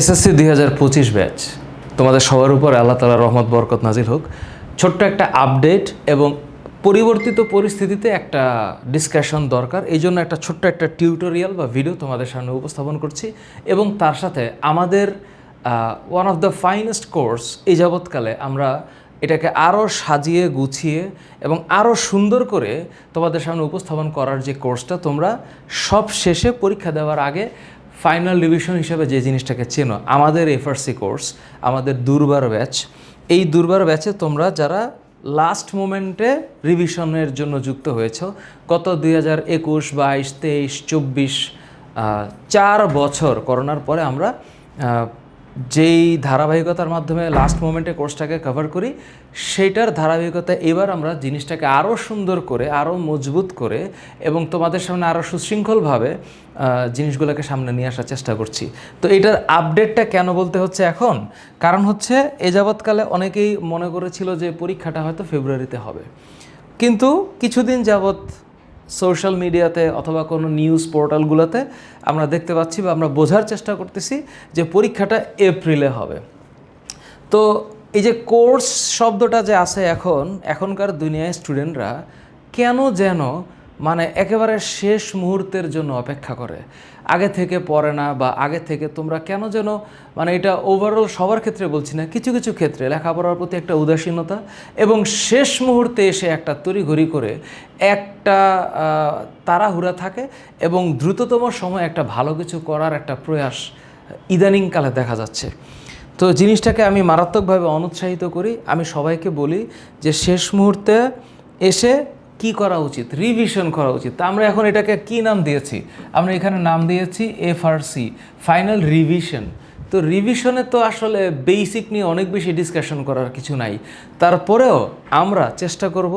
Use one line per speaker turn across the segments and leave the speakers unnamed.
SSC 2025 batch তোমাদের সবার উপর আল্লাহ তাআলার রহমত বরকত নাজিল হোক। ছোট্ট একটা আপডেট এবং পরিবর্তিত পরিস্থিতিতে একটা ডিসকাশন দরকার, এই জন্য একটা ছোট্ট একটা টিউটোরিয়াল বা ভিডিও তোমাদের সামনে উপস্থাপন করছি। এবং তার সাথে আমাদের one of the finest course এই যাবৎকালে আমরা এটাকে আরও সাজিয়ে গুছিয়ে এবং আরও সুন্দর করে তোমাদের সামনে উপস্থাপন করার যে কোর্সটা, তোমরা সব শেষে পরীক্ষা দেওয়ার আগে ফাইনাল রিভিশন হিসেবে যে জিনিসটাকে চেনো, আমাদের FRC কোর্স, আমাদের দুর্বার ব্যাচ। এই দুর্বার ব্যাচে তোমরা যারা লাস্ট মোমেন্টে রিভিশনের জন্য যুক্ত হয়েছ, গত 2021, 22, 23, 24 4 বছর করোনার পরে আমরা যেই ধারাবাহিকতার মাধ্যমে লাস্ট মোমেন্টে কোর্সটাকে কভার করি, সেইটার ধারাবাহিকতা এবার আমরা জিনিসটাকে আরও সুন্দর করে, আরও মজবুত করে এবং তোমাদের সামনে আরও সুশৃঙ্খলভাবে জিনিসগুলোকে সামনে নিয়ে আসার চেষ্টা করছি। তো এটার আপডেটটা কেন বলতে হচ্ছে এখন, কারণ হচ্ছে এ যাবৎকালে অনেকেই মনে করেছিল যে পরীক্ষাটা হয়তো ফেব্রুয়ারিতে হবে, কিন্তু কিছুদিন যাবৎ সোশ্যাল মিডিয়াতে অথবা কোনো নিউজ পোর্টালগুলোতে আমরা দেখতে পাচ্ছি বা আমরা বোঝার চেষ্টা করতেছি যে পরীক্ষাটা এপ্রিলে হবে। তো এই যে কোর্স শব্দটা যে আছে এখনকার দুনিয়ায় স্টুডেন্টরা কেন যেন মানে একেবারে শেষ মুহূর্তের জন্য অপেক্ষা করে, আগে থেকে পড়ে না, বা আগে থেকে তোমরা কেন যেন মানে এটা ওভারঅল সবার ক্ষেত্রে বলছি না, কিছু কিছু ক্ষেত্রে লেখাপড়ার প্রতি একটা উদাসীনতা এবং শেষ মুহূর্তে এসে একটা তড়িঘড়ি করে একটা তাড়াহুড়া থাকে এবং দ্রুততম সময় একটা ভালো কিছু করার একটা প্রয়াস ইদানিংকালে দেখা যাচ্ছে। তো জিনিসটাকে আমি মারাত্মকভাবে অনুৎসাহিত করি। আমি সবাইকে বলি যে শেষ মুহূর্তে এসে কি করা উচিত, রিভিশন করা উচিত। তা আমরা এখন এটাকে কি নাম দিয়েছি? আমরা এখানে নাম দিয়েছি FRC, ফাইনাল রিভিশন। তো রিভিশনে তো আসলে বেসিক নিয়ে অনেক বেশি ডিসকাশন করার কিছু নাই, তারপরেও আমরা চেষ্টা করব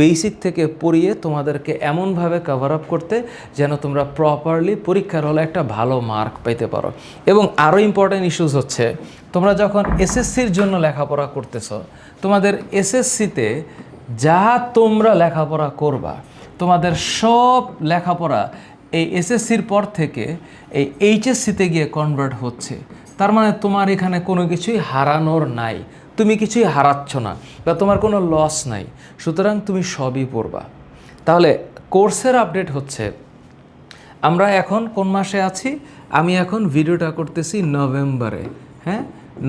বেসিক থেকে পড়িয়ে তোমাদেরকে এমনভাবে কভার আপ করতে যেন তোমরা প্রপারলি পরীক্ষার হলে একটা ভালো মার্ক পাইতে পারো। এবং আরও ইম্পর্ট্যান্ট ইস্যুস হচ্ছে, তোমরা যখন SSCর জন্য লেখাপড়া করতেছ, তোমাদের SSCতে যা তোমরা লেখাপড়া করবা, তোমাদের সব লেখাপড়া এই SSCর পর থেকে এই HSCতে গিয়ে কনভার্ট হচ্ছে। তার মানে তোমার এখানে কোনো কিছুই হারানোর নাই, তুমি কিছুই হারাচ্ছ না বা তোমার কোনো লস নাই, সুতরাং তুমি সবই পড়বা। তাহলে কোর্সের আপডেট হচ্ছে, আমরা এখন কোন মাসে আছি? আমি এখন ভিডিওটা করতেছি নভেম্বরে। হ্যাঁ,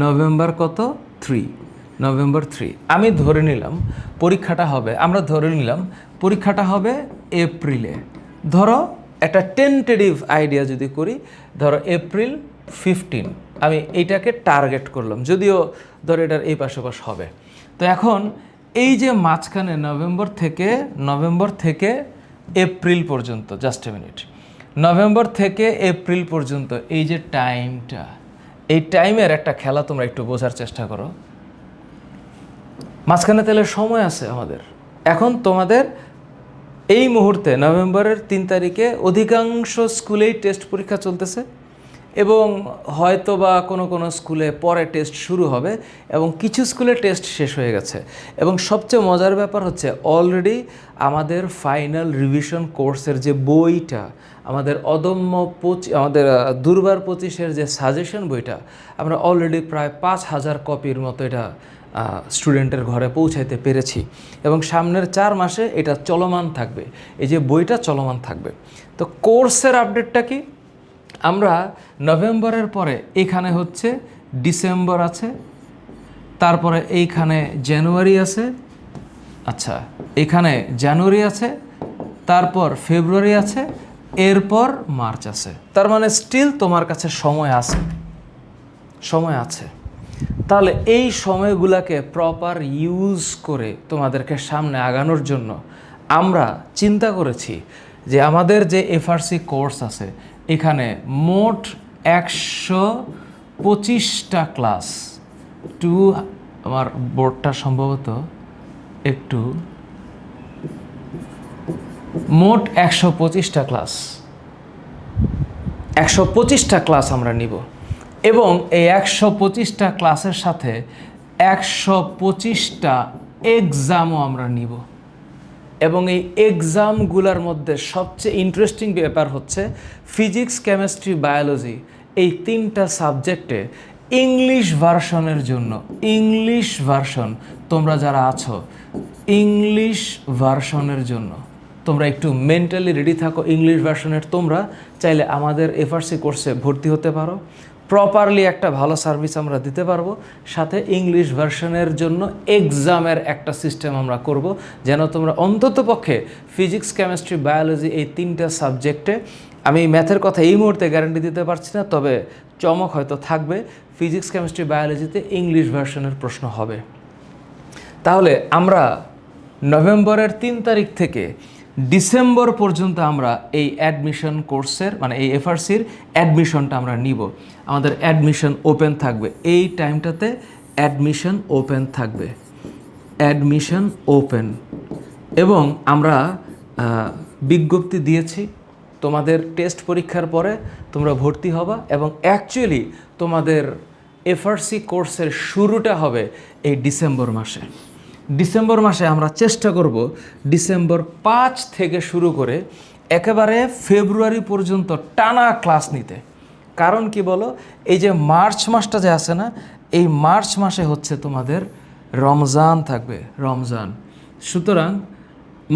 নভেম্বর কত? 3, নভেম্বর 3। আমি ধরে নিলাম পরীক্ষাটা হবে, আমরা ধরে নিলাম পরীক্ষাটা হবে এপ্রিলে। ধরো একটা টেন্টেটিভ আইডিয়া যদি করি, ধরো April 15, আমি এইটাকে টার্গেট করলাম, যদিও ধরো এটার এই পাশাপাশ হবে। তো এখন এই যে মাঝখানে নভেম্বর থেকে এপ্রিল পর্যন্ত, জাস্ট এ মিনিট, নভেম্বর থেকে এপ্রিল পর্যন্ত এই যে টাইমটা, এই টাইমের একটা খেলা তোমরা একটু বোঝার চেষ্টা করো। মাঝখানে তাহলে সময় আছে আমাদের। এখন তোমাদের এই মুহূর্তে নভেম্বরের 3 তারিখে অধিকাংশ স্কুলেই টেস্ট পরীক্ষা চলতেছে এবং হয়তো বা কোনো কোনো স্কুলে পরে টেস্ট শুরু হবে এবং কিছু স্কুলে টেস্ট শেষ হয়ে গেছে। এবং সবচেয়ে মজার ব্যাপার হচ্ছে, অলরেডি আমাদের ফাইনাল রিভিশন কোর্সের যে বইটা, আমাদের আমাদের দুর্বার 25-এর যে সাজেশন বইটা, আমরা অলরেডি প্রায় 5000 কপির মতো এটা স্টুডেন্টের ঘরে পৌঁছাইতে পেরেছি এবং সামনের 4 মাসে এটা চলমান থাকবে, এই যে বইটা চলমান থাকবে। তো কোর্সের আপডেটটা কি? আমরা নভেম্বরের পরে এখানে হচ্ছে ডিসেম্বর আছে, তারপরে এইখানে জানুয়ারি আছে, আচ্ছা এখানে জানুয়ারি আছে, তারপর ফেব্রুয়ারি আছে, এরপর মার্চ আছে। তার মানে স্টিল তোমার কাছে সময় আছে। তাহলে এই সময়গুলোকে প্রপার ইউজ করে তোমাদেরকে সামনে আগানোর জন্য আমরা চিন্তা করেছি যে আমাদের যে FRC কোর্স আছে, এখানে মোট 125টা ক্লাস, আমার বোর্ডটা সম্ভবত একটু, মোট 125টা ক্লাস, 125টা ক্লাস আমরা নিব এবং এই 125টা ক্লাসের সাথে 125টা এক্সামও আমরা নিব। এবং এই এক্সামগুলোর মধ্যে সবচেয়ে ইন্টারেস্টিং ব্যাপার হচ্ছে ফিজিক্স, কেমিস্ট্রি, বায়োলজি এই 3টা সাবজেক্টে ইংলিশ ভার্সনের জন্য, ইংলিশ ভার্সন তোমরা যারা আছো ইংলিশ ভার্সনের জন্য তোমরা একটু মেন্টালি রেডি থাকো। ইংলিশ ভার্সনের তোমরা চাইলে আমাদের এফআরসি কোর্সে ভর্তি হতে পারো, প্রপারলি একটা ভালো সার্ভিস আমরা দিতে পারবো। সাথে ইংলিশ ভার্সনের জন্য এক্সামের একটা সিস্টেম আমরা করব, যেন তোমরা অন্ততপক্ষে ফিজিক্স, কেমিস্ট্রি, বায়োলজি এই 3টা সাবজেক্টে, আমি ম্যাথের কথা এই মুহূর্তে গ্যারান্টি দিতে পারছি না, তবে চমক হয়তো থাকবে, ফিজিক্স, কেমিস্ট্রি, বায়োলজিতে ইংলিশ ভার্সনের প্রশ্ন হবে। তাহলে আমরা নভেম্বরের 3 তারিখ থেকে ডিসেম্বর পর্যন্ত আমরা এই অ্যাডমিশন কোর্সের মানে এই এফআরসির অ্যাডমিশনটা আমরা নিব। আমাদের অ্যাডমিশন ওপেন থাকবে, এই টাইমটাতে অ্যাডমিশন ওপেন থাকবে, অ্যাডমিশন ওপেন। এবং আমরা বিজ্ঞপ্তি দিয়েছি, তোমাদের টেস্ট পরীক্ষার পরে তোমরা ভর্তি হবা এবং অ্যাকচুয়ালি তোমাদের এফআরসি কোর্সের শুরুটা হবে এই ডিসেম্বর মাসে। ডিসেম্বর মাসে আমরা চেষ্টা করব ডিসেম্বর 5 থেকে শুরু করে একেবারে ফেব্রুয়ারি পর্যন্ত টানা ক্লাস নিতে। কারণ কি বলো, এই যে মার্চ মাসটা যে আছে না, এই মার্চ মাসে হচ্ছে তোমাদের রমজান থাকবে, রমজান, সুতরাং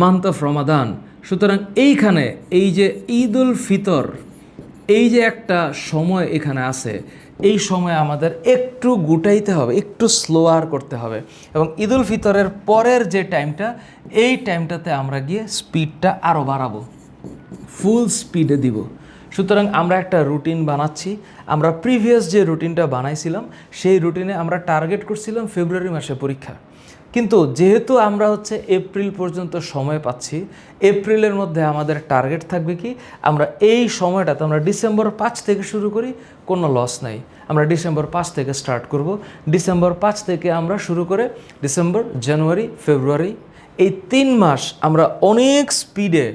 মান্থ অফ রমাদান। সুতরাং এইখানে এই যে ঈদ উল ফিতর, এই যে একটা সময় এখানে আছে, এই সময় আমাদের একটু গুটাইতে হবে, একটু স্লোয়ার করতে হবে। এবং ঈদ উল ফিতরের পরের যে টাইমটা, এই টাইমটাতে আমরা গিয়ে স্পিডটা আরও বাড়াবো, ফুল স্পিডে দিব। সুতরাং আমরা একটা রুটিন বানাচ্ছি। আমরা প্রিভিয়াস যে রুটিনটা বানাইছিলাম সেই রুটিনে আমরা টার্গেট করছিলাম ফেব্রুয়ারি মাসে পরীক্ষা, কিন্তু যেহেতু আমরা হচ্ছে এপ্রিল পর্যন্ত সময় পাচ্ছি, এপ্রিলের মধ্যে আমাদের টার্গেট থাকবে কি, আমরা এই সময়টাতে আমরা ডিসেম্বর 5 থেকে শুরু করি, কোনো লস নাই। আমরা ডিসেম্বর 5 থেকে স্টার্ট করব। ডিসেম্বর 5 থেকে আমরা শুরু করে ডিসেম্বর, জানুয়ারি, ফেব্রুয়ারি, এই 3 মাস আমরা অনেক স্পিডে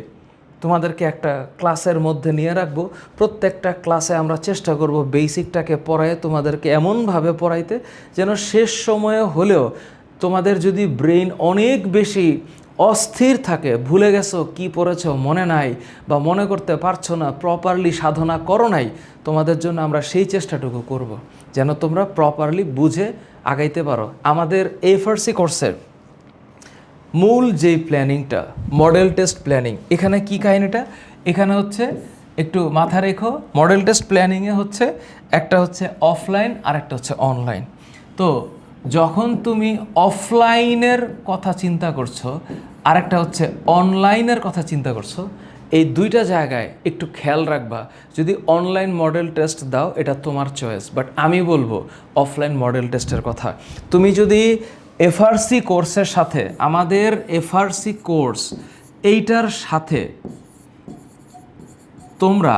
তোমাদেরকে একটা ক্লাসের মধ্যে নিয়ে রাখবো। প্রত্যেকটা ক্লাসে আমরা চেষ্টা করব বেসিকটাকে পড়ায় তোমাদেরকে এমনভাবে পড়াইতে যেন শেষ সময়ে হলেও তোমাদের যদি ব্রেন অনেক বেশি অস্থির থাকে, ভুলে গেছো কি পড়েছো মনে নাই বা মনে করতে পারছো না, প্রপারলি সাধনা করো নাই, তোমাদের জন্য আমরা সেই চেষ্টাটুকু করব যেন তোমরা প্রপারলি বুঝে আগাইতে পারো। আমাদের এফআরসি কোর্সের মূল যেই প্ল্যানিংটা, মডেল টেস্ট প্ল্যানিং, এখানে কি কাহিনীটা, এখানে হচ্ছে একটু মাথা রেখো, মডেল টেস্ট প্ল্যানিংয়ে হচ্ছে একটা হচ্ছে অফলাইন আর একটা হচ্ছে অনলাইন। তো যখন তুমি অফলাইনের কথা চিন্তা করছো আর একটা হচ্ছে অনলাইনের কথা চিন্তা করছো, এই দুইটা জায়গায় একটু খেয়াল রাখবা। যদি অনলাইন মডেল টেস্ট দাও এটা তোমার চয়েস, বাট আমি বলবো অফলাইন মডেল টেস্টের কথা। তুমি যদি এফআরসি কোর্সের সাথে, আমাদের এফআরসি কোর্স এইটার সাথে তোমরা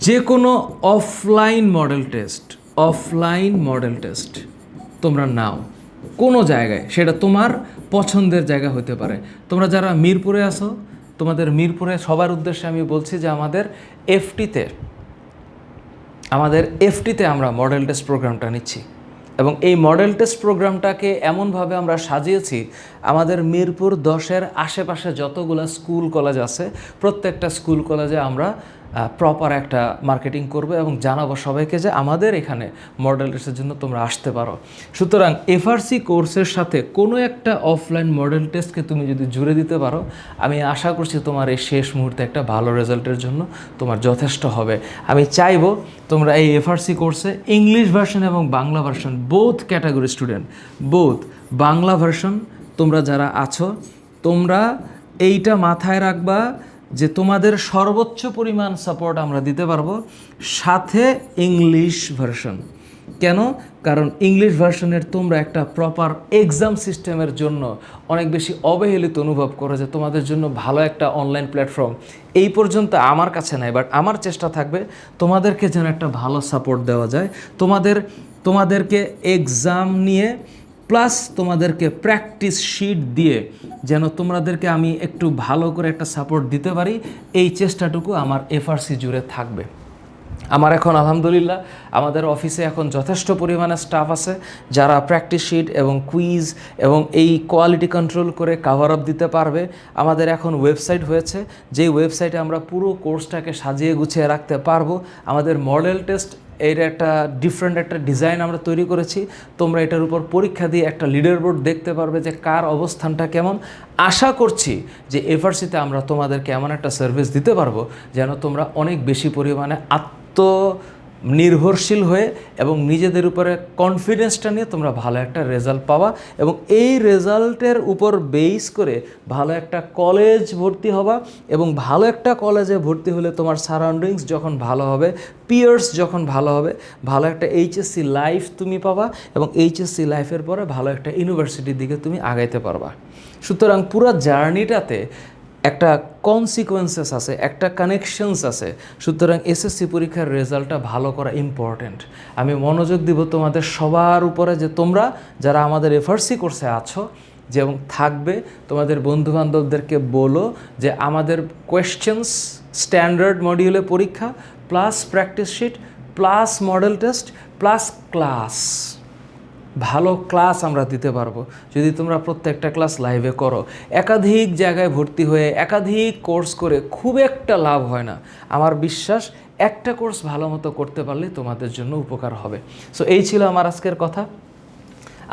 যে কোনো অফলাইন মডেল টেস্ট তোমরা নাও কোনো জায়গায়, সেটা তোমার পছন্দের জায়গা হতে পারে। তোমরা যারা মিরপুরে আসো, তোমাদের মিরপুরে সবার উদ্দেশ্যে আমি বলছি যে আমাদের এফটিতে আমরা মডেল টেস্ট প্রোগ্রামটা নিচ্ছি এবং এই মডেল টেস্ট প্রোগ্রামটাকে এমনভাবে আমরা সাজিয়েছি, আমাদের মিরপুর 10-এর আশেপাশে যতগুলো স্কুল কলেজ আছে প্রত্যেকটা স্কুল কলেজে আমরা প্রপার একটা মার্কেটিং করব এবং জানাবো সবাইকে যে আমাদের এখানে মডেল টেস্টের জন্য তোমরা আসতে পারো। সুতরাং এফআরসি কোর্সের সাথে কোনো একটা অফলাইন মডেল টেস্টকে তুমি যদি জুড়ে দিতে পারো, আমি আশা করছি তোমার এই শেষ মুহূর্তে একটা ভালো রেজাল্টের জন্য তোমার যথেষ্ট হবে। আমি চাইবো তোমরা এই এফআরসি কোর্সে ইংলিশ ভার্সন এবং Bangla version, both category student, Bangla version তোমরা যারা আছো, তোমরা এইটা মাথায় রাখবা যে তোমাদের সর্বোচ্চ পরিমাণ সাপোর্ট আমরা দিতে পারবো, সাথে ইংলিশ ভার্সন। কেন? কারণ ইংলিশ ভার্সনের তোমরা একটা প্রপার এক্সাম সিস্টেমের জন্য অনেক বেশি অবহেলিত অনুভব করো, যে তোমাদের জন্য ভালো একটা অনলাইন প্ল্যাটফর্ম এই পর্যন্ত আমার কাছে নাই, বাট আমার চেষ্টা থাকবে তোমাদেরকে যেন একটা ভালো সাপোর্ট দেওয়া যায়, তোমাদেরকে এক্সাম নিয়ে প্লাস তোমাদেরকে প্র্যাকটিস শিট দিয়ে যেন তোমাদেরকে আমি একটু ভালো করে একটা সাপোর্ট দিতে পারি, এই চেষ্টাটুকু আমার এফআরসি জুড়ে থাকবে। আমার এখন আলহামদুলিল্লাহ আমাদের অফিসে এখন যথেষ্ট পরিমাণে স্টাফ আছে যারা প্র্যাকটিস শিট এবং কুইজ এবং এই কোয়ালিটি কন্ট্রোল করে কাভার আপ দিতে পারবে। আমাদের এখন ওয়েবসাইট হয়েছে, যেই ওয়েবসাইটে আমরা পুরো কোর্সটাকে সাজিয়ে গুছিয়ে রাখতে পারবো। আমাদের মডেল টেস্ট এর একটা ডিফারেন্ট একটা ডিজাইন আমরা তৈরি করেছি। তোমরা এটার উপর পরীক্ষা দিয়ে একটা লিডার বোর্ড দেখতে পারবে যে কার অবস্থানটা কেমন। আশা করছি যে এফআরসিতে আমরা তোমাদেরকে এমন একটা সার্ভিস দিতে পারবো যেন তোমরা অনেক বেশি পরিমাণে নির্ভরশীল হয়ে এবং নিজেদের উপরে কনফিডেন্সটা নিয়ে তোমরা ভালো একটা রেজাল্ট পাবা এবং এই রেজাল্টের উপর বেস করে ভালো একটা কলেজ ভর্তি হবা এবং ভালো একটা কলেজে ভর্তি হলে তোমার সারাউন্ডিংস যখন ভালো হবে, পিয়ার্স যখন ভালো হবে, ভালো একটা এইচএসসি লাইফ তুমি পাবা এবং এইচএসসি লাইফের পরে ভালো একটা ইউনিভার্সিটির দিকে তুমি আগাইতে পারবা। সুতরাং পুরো জার্নিটাতে একটা কনসিকোয়েন্সেস আছে, একটা কানেকশনস আছে। সুতরাং এসএসসি পরীক্ষার রেজাল্টটা ভালো করা ইম্পর্ট্যান্ট। আমি মনোযোগ দিব তোমাদের সবার উপরে যে তোমরা যারা আমাদের এফআরসি কোর্সে আছো যেমন থাকবে, তোমাদের বন্ধুবান্ধবদেরকে বলো যে আমাদের কোয়েশ্চেন্স স্ট্যান্ডার্ড মডিউলে পরীক্ষা plus practice sheet plus model test plus class, ভালো ক্লাস আমরা দিতে পারবো যদি তোমরা প্রত্যেকটা ক্লাস লাইভে করো। একাধিক জায়গায় ভর্তি হয়ে একাধিক কোর্স করে খুব একটা লাভ হয় না। আমার বিশ্বাস একটা কোর্স ভালো মতো করতে পারলে তোমাদের জন্য উপকার হবে। সো এই ছিল আমার আজকের কথা।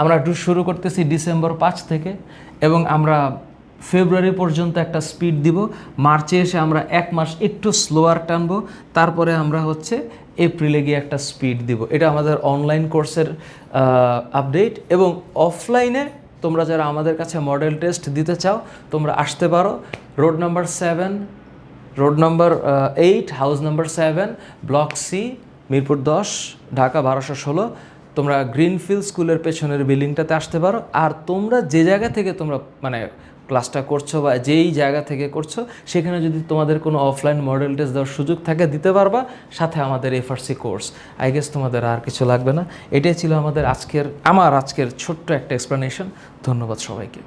আমরা শুরু করতেছি ডিসেম্বর 5 থেকে এবং আমরা ফেব্রুয়ারি পর্যন্ত একটা স্পিড দিব। মার্চে এসে আমরা 1 মাস একটু স্লোয়ার টানবো, তারপরে আমরা এপ্রিলে গিয়ে একটা স্পিড দিব। এটা আমাদের অনলাইন কোর্সের আপডেট। এবং অফলাইনে তোমরা যারা আমাদের কাছে মডেল টেস্ট দিতে চাও তোমরা আসতে পারো। Road number 7, road number 8, house number 7, block C, Mirpur 10, Dhaka 1216। তোমরা গ্রিনফিল্ড স্কুলের পেছনের বিল্ডিংটাতে আসতে পারো। আর তোমরা যে জায়গা থেকে তোমরা ক্লাসটা করছো বা যেই জায়গা থেকে করছো সেখানে যদি তোমাদের কোনো অফলাইন মডেল টেস্ট দেওয়ার সুযোগ থাকে দিতে পারবা, সাথে আমাদের এফআরসি কোর্স। আই গেস তোমাদের আর কিছু লাগবে না। এটাই ছিল আমার আজকের ছোট্ট একটা এক্সপ্লেনেশন। ধন্যবাদ সবাইকে।